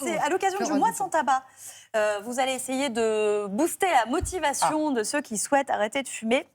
c'est à l'occasion du mois sans tabac. Vous allez essayer de booster la motivation de ceux qui souhaitent arrêter de fumer.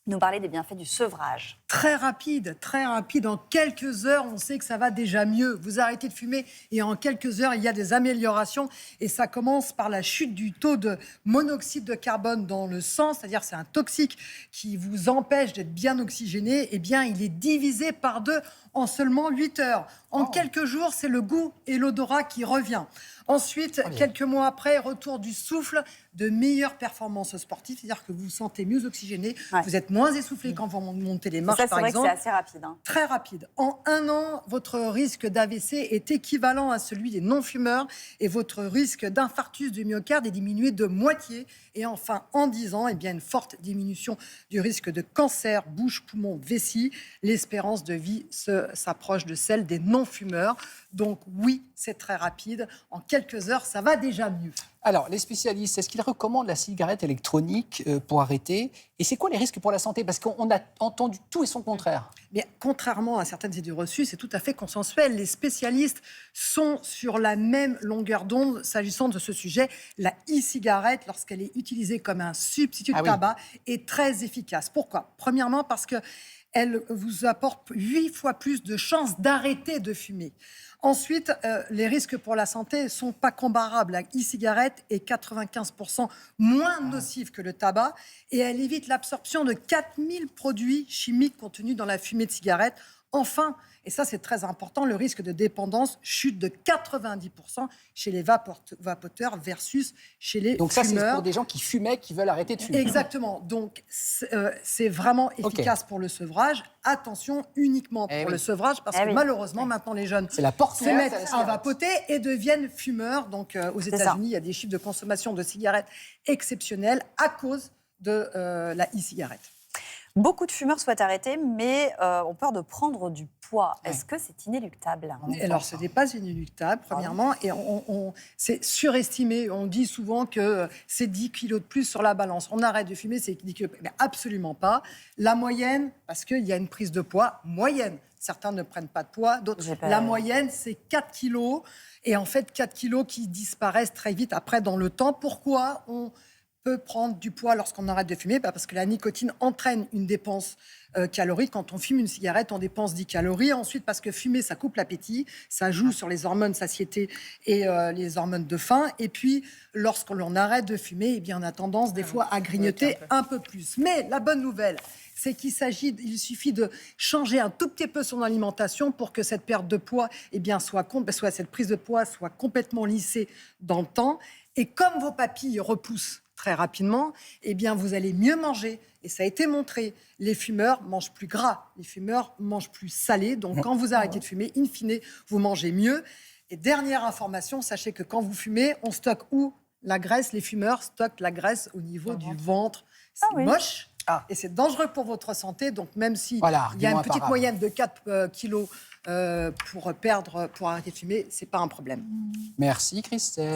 Nous parler des bienfaits du sevrage. Très rapide. En quelques heures, on sait que ça va déjà mieux. Vous arrêtez de fumer et en quelques heures, il y a des améliorations. Et ça commence par la chute du taux de monoxyde de carbone dans le sang, c'est-à-dire c'est un toxique qui vous empêche d'être bien oxygéné. Eh bien, il est divisé par 2 en seulement 8 heures. En quelques jours, c'est le goût et l'odorat qui revient. Ensuite, quelques mois après, retour du souffle, de meilleures performances sportives, c'est-à-dire que vous vous sentez mieux oxygéné, vous êtes moins essoufflé quand vous montez les marches, par exemple. C'est vrai que c'est assez rapide. Très rapide. En 1 an, votre risque d'AVC est équivalent à celui des non-fumeurs et votre risque d'infarctus du myocarde est diminué de moitié. Et enfin, en 10 ans, eh bien, une forte diminution du risque de cancer, bouche, poumon, vessie. L'espérance de vie s'approche de celle des non-fumeurs. Donc oui, c'est très rapide. En quelques heures, ça va déjà mieux. Alors, les spécialistes, est-ce qu'ils recommandent la cigarette électronique pour arrêter? Et c'est quoi les risques pour la santé? Parce qu'on a entendu tout et son contraire. Mais contrairement à certaines idées reçues, c'est tout à fait consensuel. Les spécialistes sont sur la même longueur d'onde s'agissant de ce sujet. La e-cigarette, lorsqu'elle est utilisée comme un substitut de tabac, est très efficace. Pourquoi? Premièrement, parce qu'elle vous apporte 8 fois plus de chances d'arrêter de fumer. Ensuite, les risques pour la santé ne sont pas comparables. La e-cigarette est 95% moins nocive que le tabac et elle évite l'absorption de 4000 produits chimiques contenus dans la fumée de cigarette. Enfin, et ça c'est très important, le risque de dépendance chute de 90% chez les vapoteurs versus chez les fumeurs. Donc ça, c'est pour des gens qui fumaient, qui veulent arrêter de fumer. Exactement. Donc c'est vraiment efficace pour le sevrage. Attention uniquement pour le sevrage, parce que malheureusement, maintenant les jeunes se mettent à vapoter et deviennent fumeurs. Donc aux États-Unis, il y a des chiffres de consommation de cigarettes exceptionnels à cause de la e-cigarette. Beaucoup de fumeurs souhaitent arrêter, mais ont peur de prendre du poids. Est-ce que c'est inéluctable? Alors, ce n'est pas inéluctable, premièrement, et c'est surestimé. On dit souvent que c'est 10 kilos de plus sur la balance. On arrête de fumer, c'est 10 kilos de plus. Mais absolument pas. La moyenne, parce qu'il y a une prise de poids moyenne. Certains ne prennent pas de poids, d'autres. La moyenne, c'est 4 kilos. Et en fait, 4 kilos qui disparaissent très vite après dans le temps. Pourquoi on peut prendre du poids lorsqu'on arrête de fumer? Parce que la nicotine entraîne une dépense calorique. Quand on fume une cigarette, on dépense 10 calories. Ensuite, parce que fumer, ça coupe l'appétit, ça joue sur les hormones satiété et les hormones de faim. Et puis, lorsqu'on arrête de fumer, eh bien, on a tendance des fois à grignoter un peu plus. Mais la bonne nouvelle, c'est qu'il suffit de changer un tout petit peu son alimentation pour que cette perte de poids, eh bien, soit cette prise de poids soit complètement lissée dans le temps. Et comme vos papilles repoussent très rapidement, eh bien, vous allez mieux manger. Et ça a été montré. Les fumeurs mangent plus gras, les fumeurs mangent plus salé. Donc, quand vous arrêtez de fumer, in fine, vous mangez mieux. Et dernière information, sachez que quand vous fumez, on stocke où? La graisse. Les fumeurs stockent la graisse au niveau du ventre. C'est moche. Et c'est dangereux pour votre santé. Donc, même s'il y a une petite moyenne de 4 kilos pour arrêter de fumer, ce n'est pas un problème. Merci, Christelle.